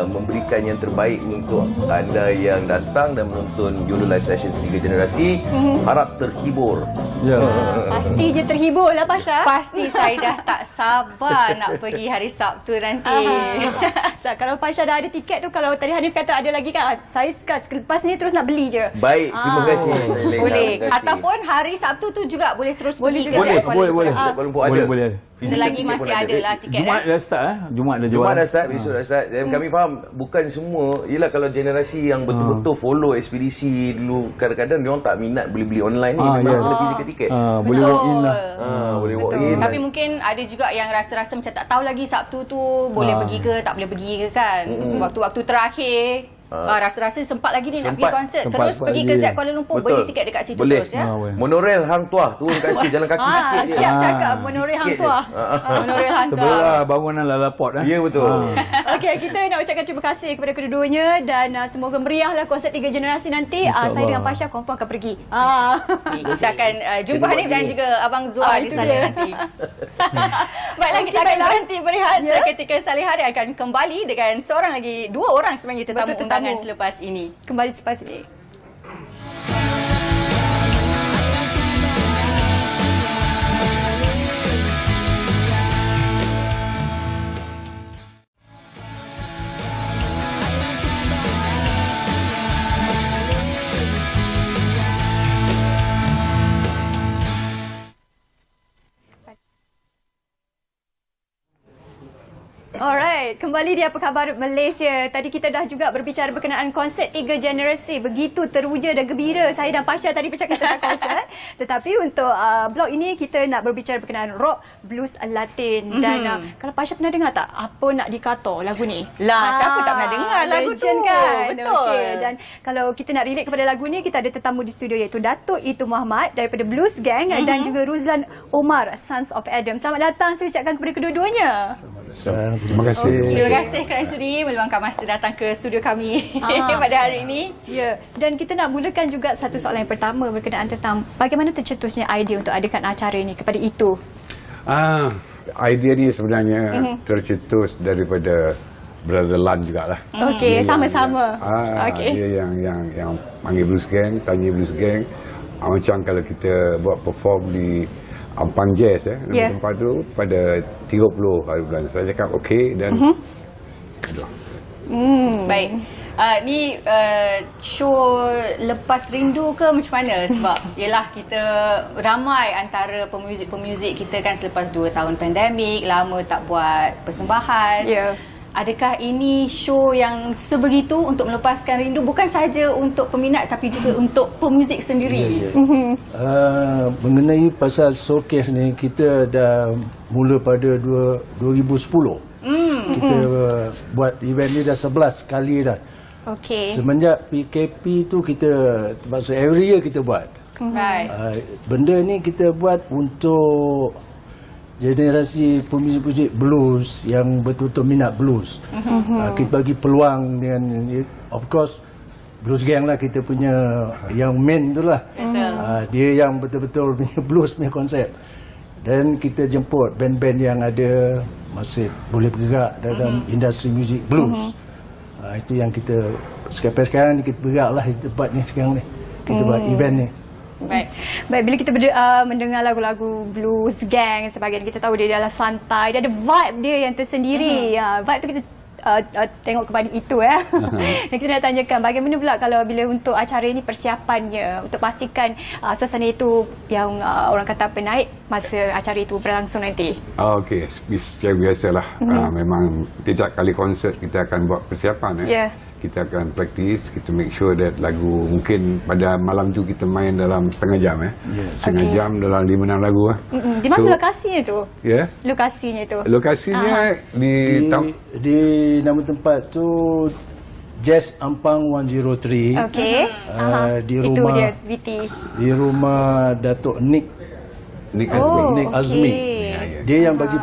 memberikan yang terbaik untuk anda yang datang dan menonton YOLO Live Sessions 3 generasi. Harap terhibur. Pasti je terhibur lah Pasha. Pasti saya dah tak sabar nak pergi hari Sabtu nanti. Kalau Pasha dah ada tiket tu, kalau tadi Hanif kata ada lagi kan, saya selepas ni terus nak beli je. Baik, terima kasih. Saya Boleh. terima kasih. Ataupun hari Sabtu tu juga boleh terus Boleh pergi juga. ke Z Kuala Lumpur. Z Kuala Lumpur ada. Boleh. Selagi Tiket pun masih ada lah tiket. Jumaat dah start Jumaat dah jual. Jumaat dah start, besok dah start. Dan kami faham, bukan semua. Yelah, kalau generasi yang betul-betul follow Ekspedisi dulu, kadang-kadang dia orang tak minat beli online ni. Memang ada physical tiket. Boleh walk in lah. Boleh walk in. Tapi mungkin ada juga yang rasa-rasa macam tak tahu lagi Sabtu tu boleh pergi ke, tak boleh pergi ke kan. Waktu-waktu terakhir, rasa-rasa sempat lagi ni nak pergi konsert. Terus pergi ke Z Kuala Lumpur, beli tiket dekat situ boleh. terus ya. Monorail Hang Tuah, turun kat situ, jalan kaki sikit je. Siap cakap monorail Hang Tuah. Monorail Hang Tuah. Sebelah bangunan Lalaport. Ya, betul. Okey, kita nak ucapkan terima kasih kepada kedua-duanya dan semoga meriahlah konsert 3 generasi nanti. Saya dengan Pasha confirm akan pergi. Kita akan jumpa Hanif dan juga Abang Zua di itu sana dia. nanti. Baiklah, kita akan berhenti berehat seketika. Salihari akan kembali dengan dua orang sebenarnya tetamu Betul, undangan tetamu. selepas ini. Kembali selepas ini. Alright, kembali di Apa Khabar Malaysia. Tadi kita dah juga berbicara berkenaan konsert 3 generasi. Begitu teruja dan gembira saya dan Pasha tadi bercakap tentang konsert. Tetapi untuk blog ini kita nak berbicara berkenaan rock, blues, Latin. Dan kalau Pasha pernah dengar tak apa nak dikata lagu ni? Lah, siapa tak pernah dengar lagu tu? Legend kan? Betul. Okay. Dan kalau kita nak relate kepada lagu ni, kita ada tetamu di studio iaitu Datuk Itu Muhammad daripada Blues Gang dan juga Ruzlan Omar, Sons of Adam. Selamat datang saya ucapkan kepada kedua-duanya. Terima kasih. Terima kasih kerana sudi meluangkan masa datang ke studio kami pada hari ini. Ya, dan kita nak mulakan juga satu soalan yang pertama berkenaan tentang bagaimana tercetusnya idea untuk adakan acara ini kepada itu. Idea ni sebenarnya tercetus daripada Brother Lan jugalah. Okey, sama-sama. Dia yang panggil Blues Gang, tanya Blues Gang. Macam kalau kita buat perform di Ampang Jazz tempat tu pada 30 hari bulan. Saya cakap okey dan Baik. Ni show lepas rindu ke macam mana? Sebab yelah kita ramai antara pemuzik-pemuzik kita kan selepas 2 tahun pandemik, lama tak buat persembahan. Adakah ini show yang sebegitu untuk melepaskan rindu bukan saja untuk peminat tapi juga untuk pemuzik sendiri? Mengenai pasal showcase ni, kita dah mula pada 2010. Kita buat event ni dah 11 kali dah. Semenjak PKP tu kita terpaksa every year kita buat. Benda ni kita buat untuk generasi pemuzik-pemuzik blues yang betul-betul minat blues. Kita bagi peluang dengan, of course, Blues Gang lah kita punya yang main tu lah. Dia yang betul-betul punya blues punya konsep. Dan kita jemput band-band yang ada masih boleh bergerak dalam industri muzik blues. Itu yang kita sekarang ni kita bergerak lah di tempat ni sekarang ni. Kita buat event ni. Baik, bila kita mendengar lagu-lagu Blues Gang sebagainya, kita tahu dia adalah santai, dia ada vibe dia yang tersendiri. Vibe tu kita tengok kepada itu Dan kita nak tanyakan bagaimana pula kalau bila untuk acara ini persiapannya untuk pastikan suasana itu yang orang kata penaik masa acara itu berlangsung nanti. Okey, seperti biasalah. Memang setiap kali konsert kita akan buat persiapan. Kita akan praktis, kita make sure that lagu mungkin pada malam tu kita main dalam setengah jam setengah jam dalam 5-6 lagu Di mana lokasinya tu? Lokasinya tu. Lokasinya di nama tempat tu Jazz Ampang 103. Di rumah itu dia VT. Di rumah Datuk Nick Azmi. Dia yang bagi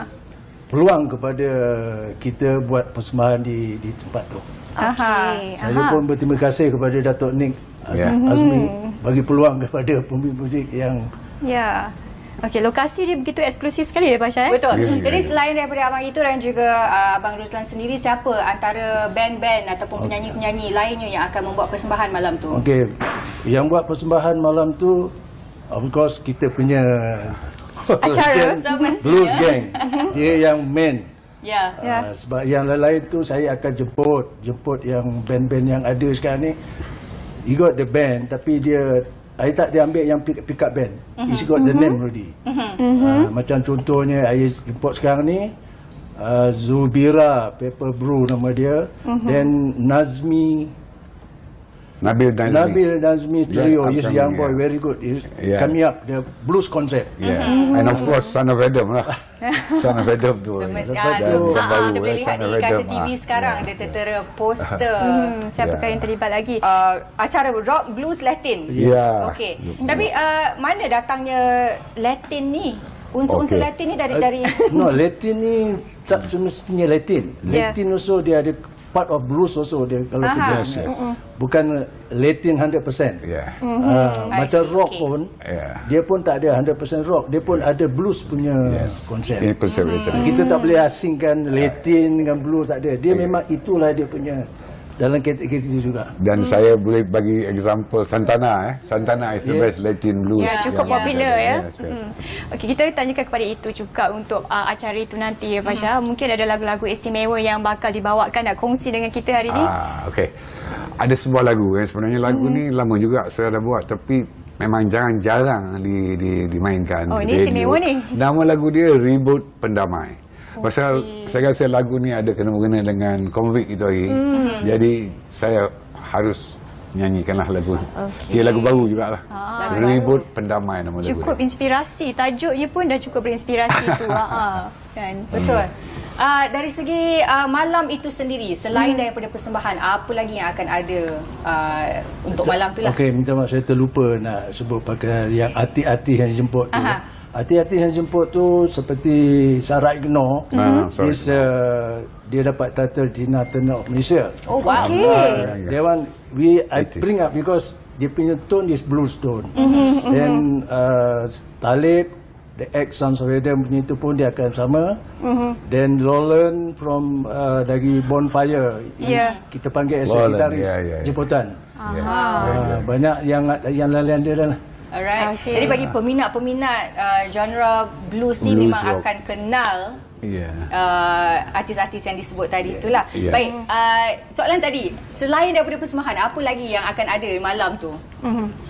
peluang kepada kita buat persembahan di tempat tu. Saya pun berterima kasih kepada Datuk Nick Azmi bagi peluang kepada pemuzik yang lokasi dia begitu eksklusif sekali Pasha. Betul. Jadi selain daripada Abang Itu dan juga Abang Ruslan sendiri, siapa antara band-band ataupun penyanyi-penyanyi lainnya yang akan membuat persembahan malam tu? Yang buat persembahan malam tu of course kita punya acara Blues Gang. Dia yang main. Sebab yang lain tu saya akan jemput yang band-band yang ada sekarang ni. He got the band tapi saya tak dia ambil yang pick up band. He's got the name already. Macam contohnya saya jemput sekarang ni Zubira Pepper Brew nama dia, dan Nabil Nazmi trio. He's young boy, very good. He's coming up the blues concept. And of course Son of Adam lah. Son of Adam tu. Dia boleh lihat di kaca TV sekarang, dia tertera poster. Siapakah yang terlibat lagi? Acara rock blues Latin. Okey. Tapi mana datangnya Latin ni? Unsur-unsur Latin ni dari No, Latin ni tak semestinya Latin. Latin also dia ada part of blues also dia kalau kita bukan Latin 100%. Macam rock pun dia pun tak ada 100% rock, dia pun ada blues punya konsep. Kita tak boleh asingkan Latin dengan blues, tak ada. Dia memang itulah dia punya dalam kategori itu juga. Dan saya boleh bagi example Santana. Santana is the best Latin blues. Cukup popular Okey, kita tanyakan kepada itu juga untuk acara itu nanti Fasha. Mungkin ada lagu-lagu istimewa yang bakal dibawakan, nak kongsi dengan kita hari ini. Okey. Ada sebuah lagu sebenarnya lagu ni lama juga saya dah buat tapi memang jarang dimainkan. Ini istimewa ni. Nama lagu dia Ribut Pendamai. Pasal saya rasa lagu ni ada kena-mengena dengan konflik itu hari. Jadi saya harus nyanyikanlah lagu ni. Dia lagu baru jugalah. Ribut Pendamai nama lagu. Cukup inspirasi, tajuknya pun dah cukup berinspirasi tu. Kan? Betul. Dari segi malam itu sendiri, selain daripada persembahan, apa lagi yang akan ada untuk malam tu lah? Okey, minta maaf saya terlupa nak sebut pakai yang artis-artis yang dijemput tu. Hati-hati yang jemput tu seperti Sarah Ignor. Dia dapat title Tina Turner of Malaysia. Oh, wow. That one I bring up because dia punya tone is blues tone. Then Talib, the X Sounds of Rhythm punya itu pun dia akan sama. Then Roland from dari Bonfire, kita panggil as a gitaris jemputan. Banyak yang lalian dia dah lah. Alright. Jadi bagi peminat-peminat genre blues ni memang rock akan kenal artis-artis yang disebut tadi itulah. Baik, soalan tadi, selain daripada persembahan, apa lagi yang akan ada malam tu?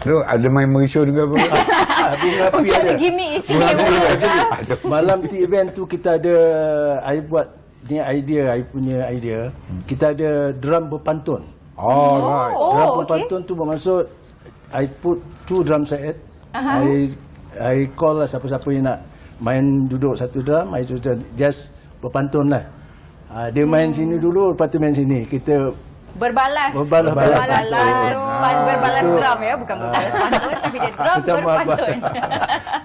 Ada main merisau juga apa? Bunga api ada. Gimmick istimewa. Malam ti event tu kita ada, I buat ni idea, I punya idea. Kita ada drum berpantun. Right. Drum berpantun tu bermaksud I put 2 drum set. I call lah siapa-siapa yang nak main duduk satu drum, I just berpantun lah. Dia main sini dulu, lepas tu main sini. Kita berbalas drum ya, bukan berbalas pantun, tapi dia drum berpantun.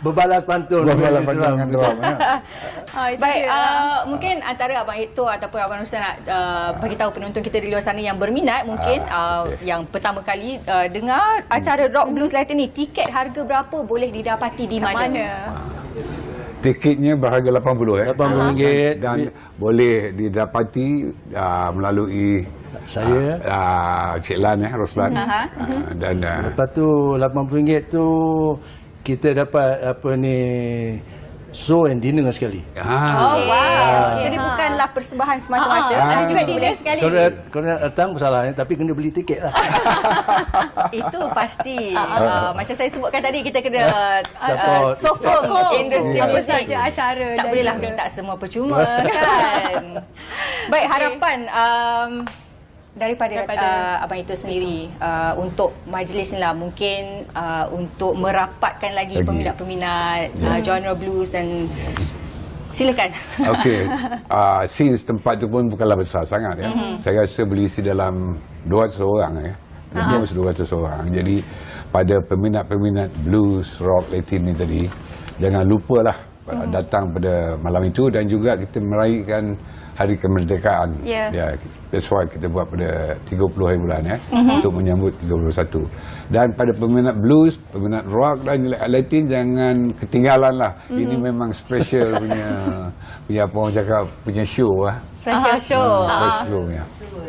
Berbalas pantun dengan drum. Baik, mungkin antara Abang Hector ataupun Abang Ruslan nak bagi tahu penonton kita di luar sana yang berminat, mungkin yang pertama kali dengar acara Rock Blues Latin ni, tiket harga berapa boleh didapati di mana? Tiketnya berharga RM80 RM80 dan boleh didapati melalui saya Cik Lan Roslan dan lepas tu RM80 tu kita dapat apa ni, show and dinner sekali. Jadi bukanlah persembahan semata-mata, ada juga dinner sekali. Kalau nak datang bersalahnya, tapi kena beli tiket lah. Itu pasti. Macam saya sebutkan tadi, kita kena sokong industri muzik. Acara tak bolehlah minta semua percuma kan. Baik, harapan daripada Abang itu sendiri untuk majlis ni lah, mungkin untuk merapatkan lagi peminat-peminat genre blues, dan silakan. Okey, since tempat tu pun bukanlah besar sangat ya. Saya rasa boleh isi dalam 200 orang ya. Lebih 200 orang. Jadi pada peminat-peminat blues, rock, Latin ni tadi, jangan lupalah datang pada malam itu, dan juga kita meraihkan Hari Kemerdekaan. That's why kita buat pada 30 hari bulan ya, untuk menyambut 31. Dan pada peminat blues, peminat rock dan Latin, jangan ketinggalan lah. Ini memang special punya apa orang cakap, punya show lah. Special show. Show ya.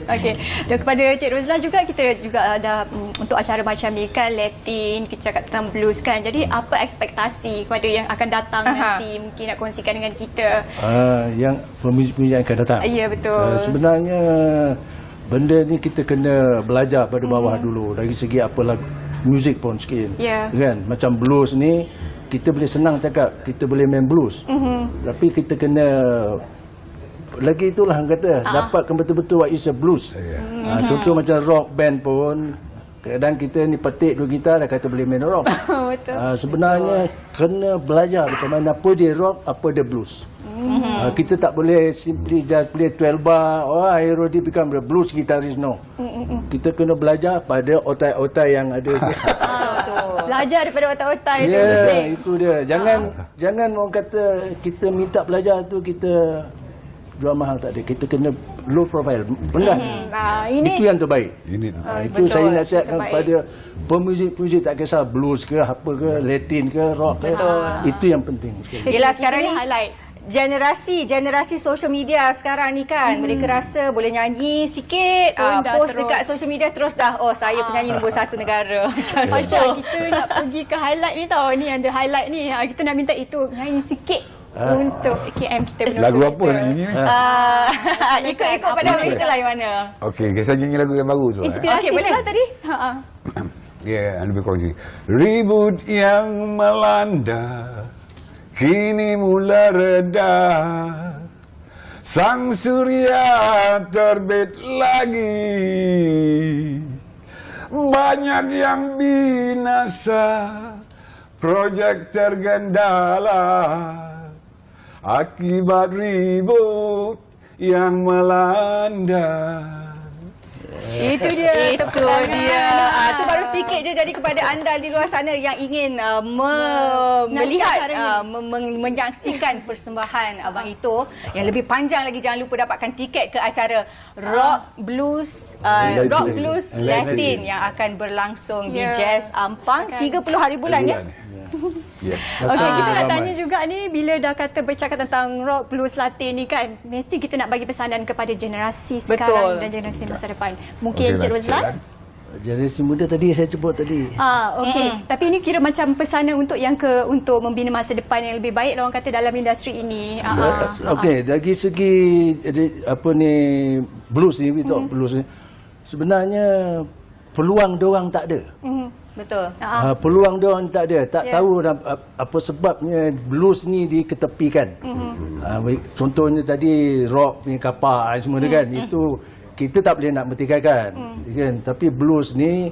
Okey. Dan kepada Cik Roslan juga, kita juga ada untuk acara macam ni kan, Latin, kita cakap tentang blues kan. Jadi apa ekspektasi kepada yang akan datang nanti, mungkin nak kongsikan dengan kita? Yang pemuzik-pemuzik yang akan datang. Ya, betul. Sebenarnya benda ni kita kena belajar pada bawah dulu, dari segi apa lagu muzik pun sikit. Kan, macam blues ni kita boleh senang cakap kita boleh main blues. Tapi kita kena lagi itulah kata dapatkan betul-betul what is a blues. Contoh macam rock band pun, kadang kita ni petik 2 gitar dah kata boleh main rock. Sebenarnya kena belajar macam mana apa dia rock, apa dia blues. Kita tak boleh simply just play 12 bar, hero dia become the blues guitarist, no. Kita kena belajar pada otai-otai yang ada. Belajar daripada otai-otai tu. Itu dia. Jangan orang kata kita minta belajar tu kita jual mahal, tak ada. Kita kena low profile. Benar. Itu yang terbaik. Itu saya nasihatkan kepada pemuzik-pemuzik, tak kisah blues ke, apa ke, Latin ke, rock ke. Itu yang penting. Yelah, sekarang ni generasi social media sekarang ni kan, mereka rasa boleh nyanyi sikit, post dekat social media terus dah, saya penyanyi nombor 1 negara. Macam kita nak pergi ke highlight ni tau, ni ada highlight ni, kita nak minta itu nyanyi sikit untuk KM kita. Lagu apa nak nyanyi ni? Ikut pada mereka lah yang mana. Okey, saya nyanyi lagu yang baru tu. Inspirasi boleh tadi? Lebih kongsi. Ribut yang melanda kini mula reda, sang surya terbit lagi, banyak yang binasa, projek tergendala akibat ribut yang melanda. Itu dia. Itu baru sikit je. Jadi kepada anda di luar sana yang ingin melihat, menyaksikan persembahan Abang Ito yang lebih panjang lagi, jangan lupa dapatkan tiket ke acara Rock Blues Latin yang akan berlangsung di Jazz Ampang 30 hari bulan ya. Yes. Okey, kita nak tanya juga ni, bila dah kata bercakap tentang rock blues Latin ni kan, mesti kita nak bagi pesanan kepada generasi sekarang dan generasi masa depan. Mungkin Cik Rozlan? Generasi muda tadi saya sebut tadi. Okey. Tapi ini kira macam pesanan untuk untuk membina masa depan yang lebih baik orang kata dalam industri ini. Okey, dari segi blues ni, blues ni sebenarnya peluang diorang tak ada. Betul. Peluang diorang tak ada. Tak tahu apa sebabnya blues ni diketepikan. Contohnya tadi rock ni kapak semua kan, itu kita tak boleh nak bertikaikan. Kan? Tapi blues ni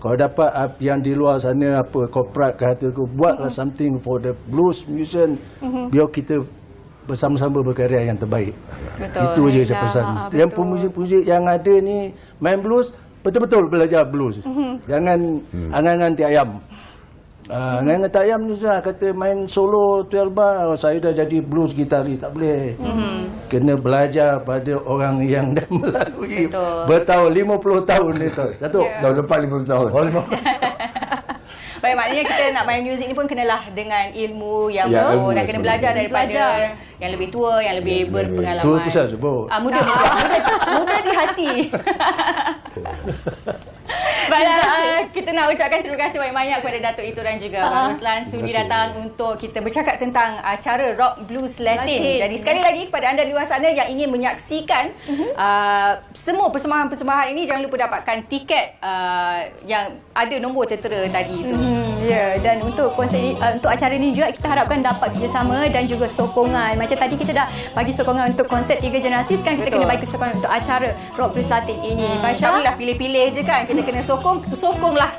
kalau dapat yang di luar sana corporate kata buatlah something for the blues musician, biar kita bersama-sama berkarya yang terbaik. Betul. Itu je saya pesan. Yang pemuzik-pemuzik yang ada ni main blues, betul-betul belajar blues. Jangan angan-angan ti ayam. Angan-angan ti ayam ni saya kata main solo 12 bar, saya dah jadi blues gitaris, tak boleh. Kena belajar pada orang yang dah melalui bertahun 50 tahun ni tu. Datuk, tahun depan 50 tahun. Baik, maknanya kita nak main muzik ni pun kenalah dengan ilmu yang baru dan kena belajar daripada yang lebih tua, yang lebih berpengalaman. Tua tu saya sebut. Muda di hati. Baiklah, kita nak ucapkan terima kasih banyak-banyak kepada Datuk Ito dan juga Abang Rozlan sudi datang untuk kita bercakap tentang acara Rock Blues Latin. Jadi sekali lagi kepada anda di luar sana yang ingin menyaksikan semua persembahan-persembahan ini, jangan lupa dapatkan tiket yang ada nombor tertera tadi itu. Dan untuk konsert untuk acara ini juga kita harapkan dapat kerjasama dan juga sokongan. Macam tadi kita dah bagi sokongan untuk konsert 3 generasi, sekarang kita kena bagi sokongan untuk acara Rock Blues Latin ini. Tak bolehlah pilih-pilih je kan. Kita kena sokonglah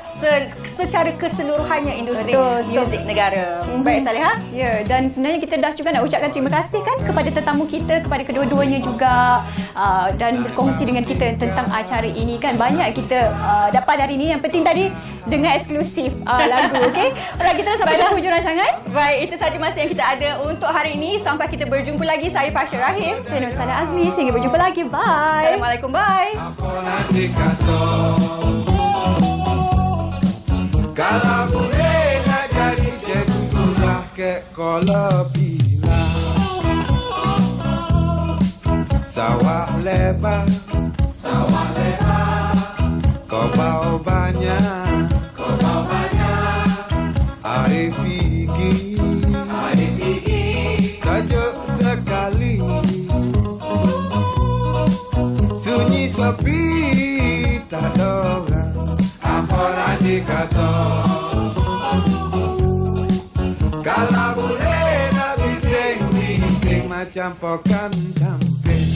secara keseluruhannya industri muzik negara. Baik Saleha? Dan sebenarnya kita dah juga nak ucapkan terima kasih kan kepada tetamu kita, kepada kedua-duanya juga, dan berkongsi dengan kita tentang acara ini kan. Banyak kita dapat hari ini. Yang penting tadi dengar eksklusif lagu. Okey. Alright, kita dah sampai di hujung rancangan. Baik, itu saja masa yang kita ada untuk hari ini. Sampai kita berjumpa lagi. Saya Fasha Rahim. Saya Nur Sana Azmi. Sehingga berjumpa lagi. Bye. Assalamualaikum. Bye. Kalau boleh nak jadi cikgu sudah ke kolam bila sawah lebar kau bau banyak air pergi saja sekali sunyi sepi tak ada orang. Orang dikata kalau boleh nak bising macam pokan camping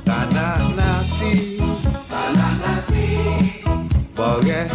tanah nasi boleh